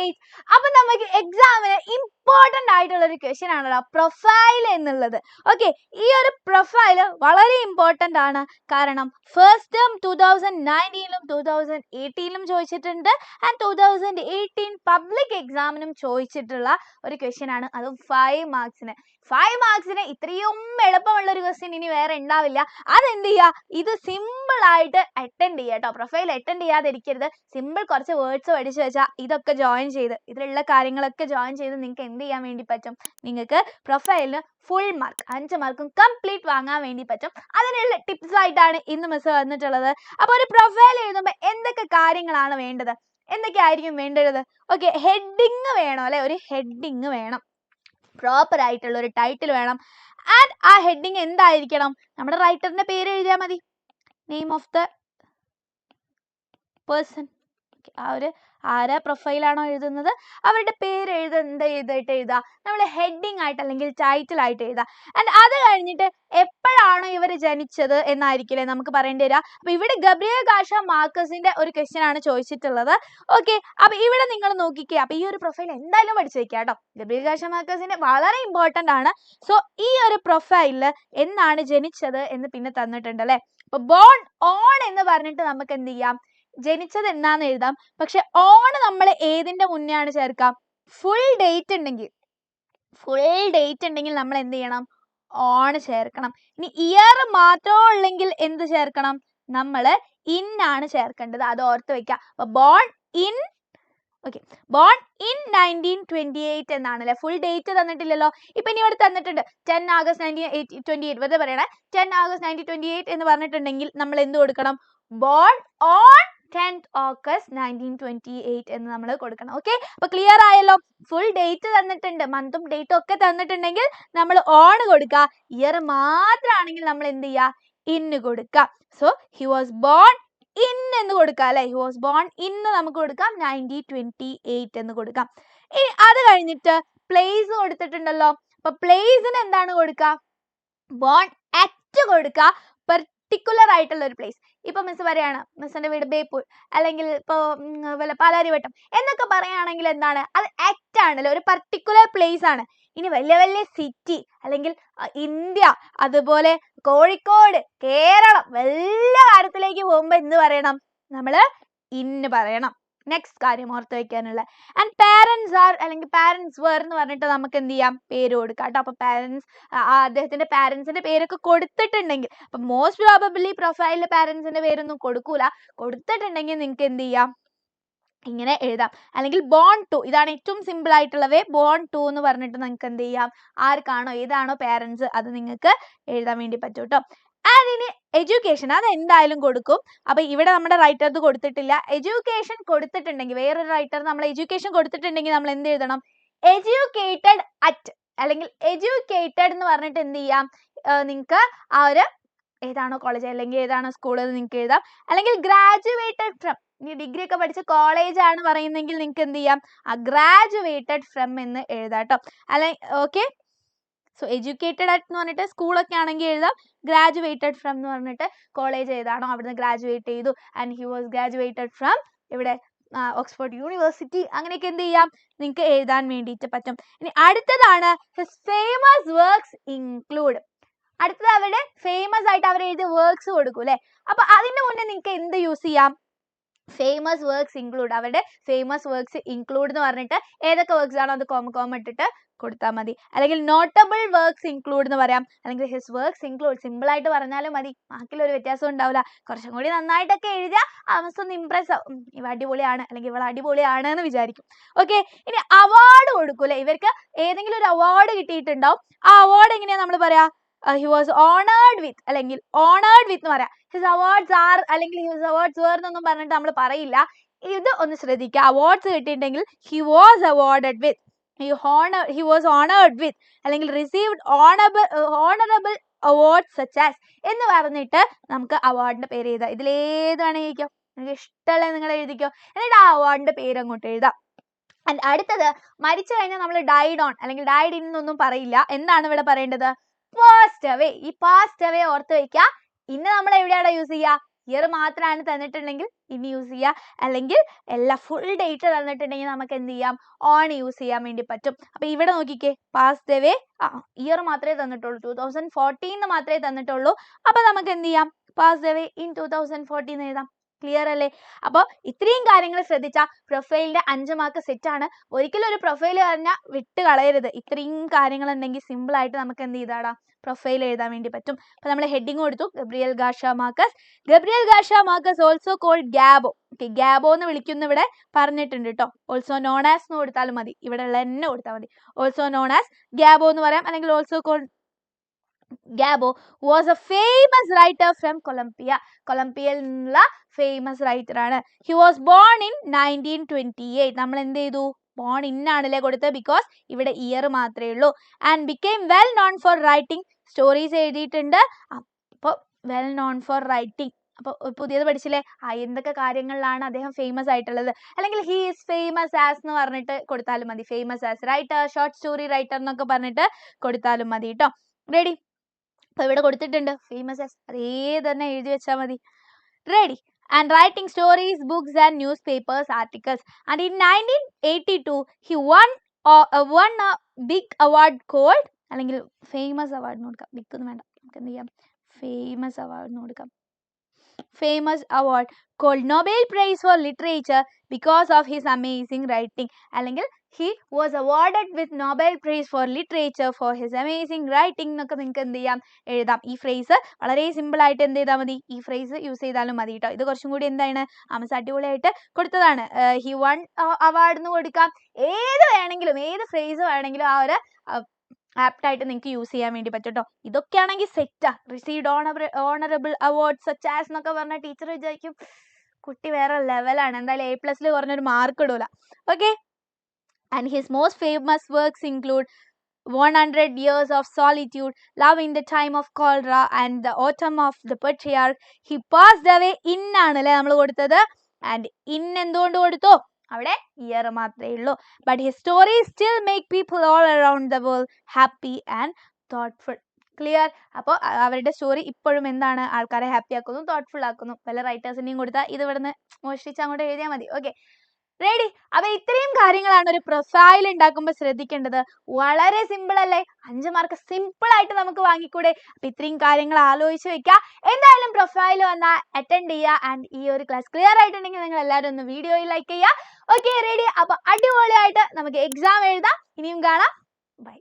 8. അപ്പൊ നമുക്ക് എക്സാമിന് ഇമ്പോർട്ടന്റ് ആയിട്ടുള്ള ഒരു ക്വസ്റ്റ്യൻ ആണല്ലോ പ്രൊഫൈൽ എന്നുള്ളത്. ഓക്കെ, ഈ ഒരു പ്രൊഫൈൽ വളരെ ഇമ്പോർട്ടന്റ് ആണ്. കാരണം ഫസ്റ്റ് ടേം 2019-ലും 2018-ലും ചോദിച്ചിട്ടുണ്ട് ആൻഡ് 2018 പബ്ലിക് എക്സാമിനും ചോദിച്ചിട്ടുള്ള ഒരു ക്വസ്റ്റ്യൻ ആണ്. അതും 5 മാർക്സിന്. 5 മാർക്സിന് ഇത്രയും എളുപ്പമുള്ള ഒരു ക്വസ്റ്റ്യൻ ഇനി വേറെ ഉണ്ടാവില്ല. അതെന്ത് ചെയ്യുക, ഇത് സിമ്പിൾ ആയിട്ട് അറ്റൻഡ് ചെയ്യുക കേട്ടോ. പ്രൊഫൈൽ അറ്റൻഡ് ചെയ്യാതിരിക്കരുത്. സിമ്പിൾ കുറച്ച് വേർഡ്സ് പഠിച്ചു വെച്ചാൽ ഇതൊക്കെ ജോയിൻ ചെയ്ത് ഇതിലുള്ള കാര്യങ്ങളൊക്കെ ജോയിൻ ചെയ്ത് നിങ്ങൾക്ക് എന്ത് ചെയ്യാൻ വേണ്ടി പറ്റും, നിങ്ങൾക്ക് പ്രൊഫൈലിന് ഫുൾ മാർക്ക് 5 മാർക്കും കംപ്ലീറ്റ് വാങ്ങാൻ വേണ്ടി പറ്റും. അതിനുള്ള ടിപ്സ് ആയിട്ടാണ് ഇന്ന് മിസ് വന്നിട്ടുള്ളത്. അപ്പോൾ ഒരു പ്രൊഫൈൽ എഴുതുമ്പോൾ എന്തൊക്കെ കാര്യങ്ങളാണ് വേണ്ടത്, എന്തൊക്കെയായിരിക്കും വേണ്ടത്? ഓക്കെ, ഹെഡിങ് വേണം അല്ലെ, ഒരു ഹെഡിങ് വേണം, പ്രോപ്പർ ആയിട്ടുള്ള ഒരു ടൈറ്റിൽ വേണം. ആൻഡ് ആ ഹെഡിങ് എന്തായിരിക്കണം, നമ്മുടെ റൈറ്ററിന്റെ പേര് എഴുതിയാൽ മതി, നെയിം ഓഫ് ദ പേഴ്സൺ. ആ ഒരു ആരാ പ്രൊഫൈലാണോ എഴുതുന്നത് അവരുടെ പേര് ചെയ്തിട്ട് എഴുതുക, നമ്മൾ ഹെഡിങ് ആയിട്ട് അല്ലെങ്കിൽ ടൈറ്റിൽ ആയിട്ട് എഴുതുക. ആൻഡ് അത് കഴിഞ്ഞിട്ട് എപ്പോഴാണോ ഇവർ ജനിച്ചത് എന്നായിരിക്കില്ലേ നമുക്ക് പറയേണ്ടി വരിക. അപ്പൊ ഇവിടെ ഗബ്രിയേൽ ഗാർഷ്യ മാർക്കസിന്റെ ഒരു ക്വസ്റ്റ്യൻ ആണ് ചോദിച്ചിട്ടുള്ളത്. ഓക്കെ, അപ്പൊ ഇവിടെ നിങ്ങൾ നോക്കിക്കേ. അപ്പൊ ഈ ഒരു പ്രൊഫൈൽ എന്തായാലും പഠിച്ചു വെക്കുക കേട്ടോ. ഗബ്രിയേൽ ഗാർഷ്യ മാർക്കസിന്റെ വളരെ ഇമ്പോർട്ടന്റ് ആണ്. സോ ഈ ഒരു പ്രൊഫൈലില് എന്നാണ് ജനിച്ചത് എന്ന് പിന്നെ തന്നിട്ടുണ്ട് അല്ലെ. അപ്പൊ ബോൺ ഓൺ എന്ന് പറഞ്ഞിട്ട് നമുക്ക് എന്ത് ചെയ്യാം, ജനിച്ചത് എന്നാന്ന് എഴുതാം. പക്ഷെ ഓൺ നമ്മൾ ഏതിന്റെ മുന്നേ ആണ് ചേർക്കാം, ഫുൾ ഡേറ്റ് ഉണ്ടെങ്കിൽ നമ്മൾ എന്ത് ചെയ്യണം, ഓൺ ചേർക്കണം. ഇനി ഇയർ മാത്രം ഉള്ളെങ്കിൽ എന്ത് ചേർക്കണം, നമ്മൾ ഇൻ ആണ് ചേർക്കേണ്ടത്. അത് ഓർത്ത് വെക്കുക. അപ്പൊ ബോൺ ഇൻ 1928 എന്നാണ് അല്ലെ. ഫുൾ ഡേറ്റ് തന്നിട്ടില്ലല്ലോ. ഇപ്പൊ ഇനി ഇവിടെ തന്നിട്ടുണ്ട് 10 ആഗസ്റ്റ് 1928 വെറുതെ പറയണേ. 10 ആഗസ്റ്റ് 1928 എന്ന് പറഞ്ഞിട്ടുണ്ടെങ്കിൽ നമ്മൾ എന്ത് കൊടുക്കണം, ബോൺ ഓൺ 10th August 1928 എന്ന് നമ്മൾ കൊടുക്കണം. ഓക്കെ, അപ്പൊ ക്ലിയർ ആയല്ലോ. ഫുൾ ഡേറ്റ് തന്നിട്ടുണ്ട്, മന്തും ഡേറ്റും ഒക്കെ തന്നിട്ടുണ്ടെങ്കിൽ നമ്മൾ ഓൺ കൊടുക്കുക. ഇയർ മാത്രമാണെങ്കിൽ നമ്മൾ എന്ത് ചെയ്യുക, ഇന്ന് കൊടുക്കുക. So he was born in എന്ന് കൊടുക്കാം അല്ലെ. ഹി വാസ് ബോൺ ഇൻ നമുക്ക് കൊടുക്കാം, 1928 എന്ന് കൊടുക്കാം. ഇനി അത് കഴിഞ്ഞിട്ട് പ്ലേസ് കൊടുത്തിട്ടുണ്ടല്ലോ. അപ്പൊ പ്ലേസിന് എന്താണ് കൊടുക്കുക, ബോൺ അറ്റ് കൊടുക്കുക, പെർട്ടിക്കുലർ ആയിട്ടുള്ള ഒരു പ്ലേസ്. ഇപ്പൊ മിസ് പറയാണ് മിസ്സിന്റെ വീട് ബേപ്പൂർ അല്ലെങ്കിൽ ഇപ്പൊ വല്ല പാലാരിവട്ടം എന്നൊക്കെ പറയുകയാണെങ്കിൽ എന്താണ്, അത് ആക്ട് ആണല്ലോ, ഒരു പർട്ടിക്കുലർ പ്ലേസ് ആണ്. ഇനി വലിയ വലിയ സിറ്റി അല്ലെങ്കിൽ ഇന്ത്യ, അതുപോലെ കോഴിക്കോട്, കേരളം, വലിയ കാര്യത്തിലേക്ക് പോകുമ്പോ എന്ത് പറയണം, നമ്മള് ഇന്ന് പറയണം. നെക്സ്റ്റ് കാര്യം ഓർത്ത് വെക്കാനുള്ള. ആൻഡ് പാരൻസ് ആർ അല്ലെങ്കിൽ പാരൻസ് വേർ എന്ന് പറഞ്ഞിട്ട് നമുക്ക് എന്ത് ചെയ്യാം, പേര് കൊടുക്കാം കേട്ടോ. അപ്പൊ പാരൻസ്, അദ്ദേഹത്തിന്റെ പാരൻസിന്റെ പേരൊക്കെ കൊടുത്തിട്ടുണ്ടെങ്കിൽ, അപ്പൊ മോസ്റ്റ് പ്രോബബ്ലി പ്രൊഫൈലിൽ പാരൻസിന്റെ പേരൊന്നും കൊടുക്കൂല. കൊടുത്തിട്ടുണ്ടെങ്കിൽ നിങ്ങൾക്ക് എന്ത് ചെയ്യാം, ഇങ്ങനെ എഴുതാം. അല്ലെങ്കിൽ ബോൺ ടു, ഇതാണ് ഏറ്റവും സിമ്പിൾ ആയിട്ടുള്ള വേ. ബോൺ ടു എന്ന് പറഞ്ഞിട്ട് നിങ്ങൾക്ക് എന്ത് ചെയ്യാം, ആർക്കാണോ ഏതാണോ പാരൻസ് അത് നിങ്ങൾക്ക് എഴുതാൻ വേണ്ടി പറ്റും കേട്ടോ. അതിന് എഡ്യൂക്കേഷൻ അത് എന്തായാലും കൊടുക്കും. അപ്പൊ ഇവിടെ നമ്മുടെ റൈറ്റർ കൊടുത്തിട്ടില്ല. എഡ്യൂക്കേഷൻ കൊടുത്തിട്ടുണ്ടെങ്കിൽ, വേറൊരു റൈറ്റർ നമ്മൾ എഡ്യൂക്കേഷൻ കൊടുത്തിട്ടുണ്ടെങ്കിൽ നമ്മൾ എന്ത് എഴുതണം, എഡ്യൂക്കേറ്റഡ് അറ്റ് അല്ലെങ്കിൽ എഡ്യൂക്കേറ്റഡ് എന്ന് പറഞ്ഞിട്ട് എന്ത് ചെയ്യാം, നിങ്ങൾക്ക് ആ ഒരു ഏതാണോ കോളേജ് അല്ലെങ്കിൽ ഏതാണോ സ്കൂൾ നിങ്ങൾക്ക് എഴുതാം. അല്ലെങ്കിൽ ഗ്രാജുവേറ്റഡ് ഫ്രം, ഇനി ഡിഗ്രി ഒക്കെ പഠിച്ച കോളേജ് ആണ് പറയുന്നെങ്കിൽ നിങ്ങൾക്ക് എന്ത് ചെയ്യാം, ആ ഗ്രാജുവേറ്റഡ് ഫ്രം എന്ന് എഴുതാം കേട്ടോ. അല്ലെ ഓക്കെ, സോ എഡ്യൂക്കേറ്റഡ് അറ്റ് എന്ന് പറഞ്ഞിട്ട് സ്കൂളൊക്കെ ആണെങ്കിൽ എഴുതാം. ഗ്രാജുവേറ്റഡ് ഫ്രം എന്ന് പറഞ്ഞിട്ട് കോളേജ് ഏതാണോ അവിടുന്ന് ഗ്രാജുവേറ്റ് ചെയ്തു. And he was graduated from ഇവിടെ ഓക്സ്ഫോർഡ് യൂണിവേഴ്സിറ്റി. അങ്ങനെയൊക്കെ എന്ത് ചെയ്യാം, നിങ്ങൾക്ക് എഴുതാൻ വേണ്ടിയിട്ട് പറ്റും. ഇനി അടുത്തതാണ് ഹിസ് ഫേമസ് വർക്ക്സ് ഇൻക്ലൂഡ്. അടുത്തത് അവരുടെ ഫേമസ് ആയിട്ട് അവർ എഴുതിയ വർക്ക്സ് കൊടുക്കും അല്ലെ. അപ്പൊ അതിന്റെ മുന്നേ നിങ്ങൾക്ക് എന്ത് യൂസ് ചെയ്യാം, ഫേമസ് വർക്ക്സ് ഇൻക്ലൂഡ്. അവരുടെ ഫേമസ് വർക്ക്സ് ഇൻക്ലൂഡ് എന്ന് പറഞ്ഞിട്ട് ഏതൊക്കെ വർക്ക്സ് ആണോ അത് കോമ ഇട്ടിട്ട് കൊടുത്താൽ മതി. അല്ലെങ്കിൽ നോട്ടബിൾ വർക്ക്സ് ഇൻക്ലൂഡ് എന്ന് പറയാം. അല്ലെങ്കിൽ ഹിസ് വർക്ക്സ് ഇൻക്ലൂഡ് സിമ്പിൾ ആയിട്ട് പറഞ്ഞാലും മതി, ബാക്കിയുള്ള ഒരു വ്യത്യാസം ഉണ്ടാവില്ല. കുറച്ചും കൂടി നന്നായിട്ടൊക്കെ എഴുതിയാൽ അവസ്ഥ ഒന്ന് ഇംപ്രസ് ആവും, ഇവ അടിപൊളിയാണ് അല്ലെങ്കിൽ ഇവൾ അടിപൊളിയാണ് എന്ന് വിചാരിക്കും. ഓക്കെ, ഇനി അവാർഡ് കൊടുക്കൂലെ, ഇവർക്ക് ഏതെങ്കിലും ഒരു അവാർഡ് കിട്ടിയിട്ടുണ്ടാവും. ആ അവാർഡ് എങ്ങനെയാ നമ്മൾ പറയാ, he was honored with അല്ലെങ്കിൽ honored with എന്ന് പറയാം. his awards are അല്ലെങ്കിൽ his awards were എന്നൊന്നും പറഞ്ഞിട്ട് നമ്മൾ പറയില്ല. ഇത് ഒന്ന് ശ്രദ്ധിക്കുക. അവാർഡ്സ് കിട്ടിയിട്ടുണ്ടെങ്കിൽ he was awarded with, he was honored with അല്ലെങ്കിൽ received honorable awards such as എന്ന് പറഞ്ഞിട്ട് നമുക്ക് അവാർഡിന്റെ പേര് എഴുതാം. ഇതിലേത് വേണമെങ്കിൽ എഴുതിക്കോ, നിങ്ങൾക്ക് ഇഷ്ടമുള്ള നിങ്ങൾ എഴുതിക്കോ. എന്നിട്ട് ആ അവാർഡിന്റെ പേര് അങ്ങോട്ട് എഴുതാം. ആൻഡ് അടുത്തത് മരിച്ചു കഴിഞ്ഞാൽ നമ്മൾ ഡൈഡ് ഓൺ അല്ലെങ്കിൽ ഡൈഡ് ഇൻ എന്നൊന്നും പറയില്ല. എന്താണ് ഇവിടെ പറയേണ്ടത്, passed away. ഈ passed away ഓർത്ത് വെക്കുക. ഇന്ന് നമ്മൾ എവിടെയാണ് യൂസ് ചെയ്യുക, ഇയർ മാത്രമാണ് തന്നിട്ടുണ്ടെങ്കിൽ ഇൻ യൂസ് ചെയ്യുക, അല്ലെങ്കിൽ എല്ലാ ഫുൾ ഡേറ്റ് തന്നിട്ടുണ്ടെങ്കിൽ നമുക്ക് എന്ത് ചെയ്യാം, ഓൺ യൂസ് ചെയ്യാൻ വേണ്ടി പറ്റും. അപ്പോൾ ഇവിടെ നോക്കിക്കേ, പാസ് ദ വേ ഇയർ മാത്രമേ തന്നിട്ടുള്ളൂ, 2014 മാത്രമേ തന്നിട്ടുള്ളൂ. അപ്പോൾ നമുക്ക് എന്ത് ചെയ്യാം, പാസ് ദ വേ ഇൻ 2014 എഴുതാം. ക്ലിയർ അല്ലേ? അപ്പോൾ ഇത്രയും കാര്യങ്ങൾ ശ്രദ്ധിച്ചാൽ പ്രൊഫൈലിന്റെ 5 മാർക്ക് സെറ്റാണ്. ഒരിക്കലും ഒരു പ്രൊഫൈൽ പറഞ്ഞാൽ വിട്ട് കളയരുത്. ഇത്രയും കാര്യങ്ങൾ ഉണ്ടെങ്കിൽ സിമ്പിൾ ആയിട്ട് നമുക്ക് എന്ത് ചെയ്താടാ, പ്രൊഫൈൽ എഴുതാൻ വേണ്ടി പറ്റും. അപ്പോൾ നമ്മൾ ഹെഡിങ് കൊടുത്തു, Gabriel Garcia Marquez. Gabriel Garcia Marquez also called Gabo. Gabo എന്ന് വിളിക്കുന്ന ഇവിടെ പറഞ്ഞിട്ടുണ്ട് കേട്ടോ. ഓൾസോ നോൺ ആസ് എന്ന് കൊടുത്താലും മതി, ഇവിടെ ഉള്ള തന്നെ കൊടുത്താൽ മതി. ഓൾസോ നോൺ ആസ് ഗാബോ എന്ന് പറയാം, അല്ലെങ്കിൽ also called Gabo was a famous writer from Colombia. കൊളംബിയയിൽ നിന്നുള്ള ഫേമസ് റൈറ്റർ ആണ്. He was born in 1928. നമ്മൾ എന്ത് ചെയ്തു, ബോൺ ഇൻ ആണല്ലേ കൊടുത്തത്, ബിക്കോസ് ഇവിടെ ഇയർ മാത്രമേ ഉള്ളൂ. And became well known for writing. Stories എഴുതിയിട്ടുണ്ട്. അപ്പോൾ വെൽ നോൺ ഫോർ റൈറ്റിംഗ്, അപ്പോൾ പുതിയത് പഠിച്ചില്ലേ, എന്തൊക്കെ കാര്യങ്ങളിലാണ് അദ്ദേഹം ഫേമസ് ആയിട്ടുള്ളത്, അല്ലെങ്കിൽ ഹി ഈസ് ഫേമസ് ആസ് എന്ന് പറഞ്ഞിട്ട് കൊടുത്താലും മതി. Famous as writer, short story writer എന്നൊക്കെ പറഞ്ഞിട്ട് കൊടുത്താലും മതി കേട്ടോ. റെഡി? അപ്പോൾ ഇവിടെ കൊടുത്തിട്ടുണ്ട് ഫേമസ് ആസ്, അതേ തന്നെ എഴുതി വെച്ചാൽ മതി. Ready? And writing stories, books and newspapers, articles. And in 1982 he won a big award called, അല്ലെങ്കിൽ ഫേമസ് അവാർഡ് കൊടുക്കാം, ബിഗ് ഒന്നും വേണ്ട, നമുക്ക് എന്ത് ചെയ്യാം, ഫേമസ് അവാർഡ് കൊടുക്കാം. famous award called Nobel Prize for Literature because of his amazing writing. അല്ലെങ്കിൽ he was awarded with Nobel Prize for Literature for his amazing writing എന്നൊക്കെ നിങ്ങൾക്ക് എന്ത് ചെയ്യാം, എഴുതാം. ഈ ഫ്രേസ് വളരെ സിമ്പിൾ ആയിട്ട് എന്ത് ചെയ്താൽ മതി, ഈ ഫ്രേസ് യൂസ് ചെയ്താലും മതി കേട്ടോ. ഇത് കുറച്ചും കൂടി എന്താണ്, അടിപൊളിയായിട്ട് കൊടുത്തതാണ്. ഹി വൺ അവാർഡ് എന്ന് കൊടുക്കാം, ഏത് വേണമെങ്കിലും, ഏത് ഫ്രേസ് വേണമെങ്കിലും ആ ഒരു ആപ്റ്റ് ആയിട്ട് നിങ്ങൾക്ക് യൂസ് ചെയ്യാൻ വേണ്ടി പറ്റും കേട്ടോ. ഇതൊക്കെയാണെങ്കിൽ സെറ്റാ. Received honourable award such as എന്നൊക്കെ പറഞ്ഞാൽ ടീച്ചർ വിചാരിക്കും കുട്ടി വേറെ ലെവലാണ്, എന്തായാലും A+ കുറഞ്ഞൊരു മാർക്ക് ഇടൂല. Okay. And his most famous works include 100 Years of Solitude, Love in the Time of Cholera and the Autumn of the Patriarch. He passed away in ആണല്ലേ നമ്മൾ കൊടുത്തത്. ആൻഡ് ഇൻ എന്തുകൊണ്ട് കൊടുത്തു, അവിടെ ഇയർ മാത്രമേ ഉള്ളൂ. But his stories still make people all around the world happy and thoughtful. Clear? അപ്പോൾ അവരുടെ സ്റ്റോറി ഇപ്പോഴും എന്താണ്, ആൾക്കാരെ ഹാപ്പി ആക്കുന്നു, തോട്ട്ഫുൾ ആക്കുന്നു. പല റൈറ്റേഴ്സിനെയും കൊടുത്താൽ ഇത് ഇവിടുന്ന് മോഷ്ടിച്ച് അങ്ങോട്ട് എഴുതിയാൽ മതി. ഓക്കെ. റെഡി? അപ്പോൾ ഇത്രയും കാര്യങ്ങളാണ് ഒരു പ്രൊഫൈൽ ഉണ്ടാക്കുമ്പോൾ ശ്രദ്ധിക്കേണ്ടത്. വളരെ സിമ്പിൾ അല്ലേ? 5 മാർക്ക് സിമ്പിൾ ആയിട്ട് നമുക്ക് വാങ്ങിക്കൂടെ? അപ്പോൾ ഇത്രയും കാര്യങ്ങൾ ആലോചിച്ച് വെക്കുക. എന്തായാലും പ്രൊഫൈൽ വന്നാൽ അറ്റൻഡ് ചെയ്യുക. ആൻഡ് ഈ ഒരു ക്ലാസ് ക്ലിയർ ആയിട്ടുണ്ടെങ്കിൽ നിങ്ങൾ എല്ലാവരും ഒന്ന് വീഡിയോയിൽ ലൈക്ക് ചെയ്യുക. Okay, ready? അപ്പോൾ അടിപൊളിയായിട്ട് നമുക്ക് എക്സാം എഴുതാം. ഇനിയും കാണാം. ബൈ.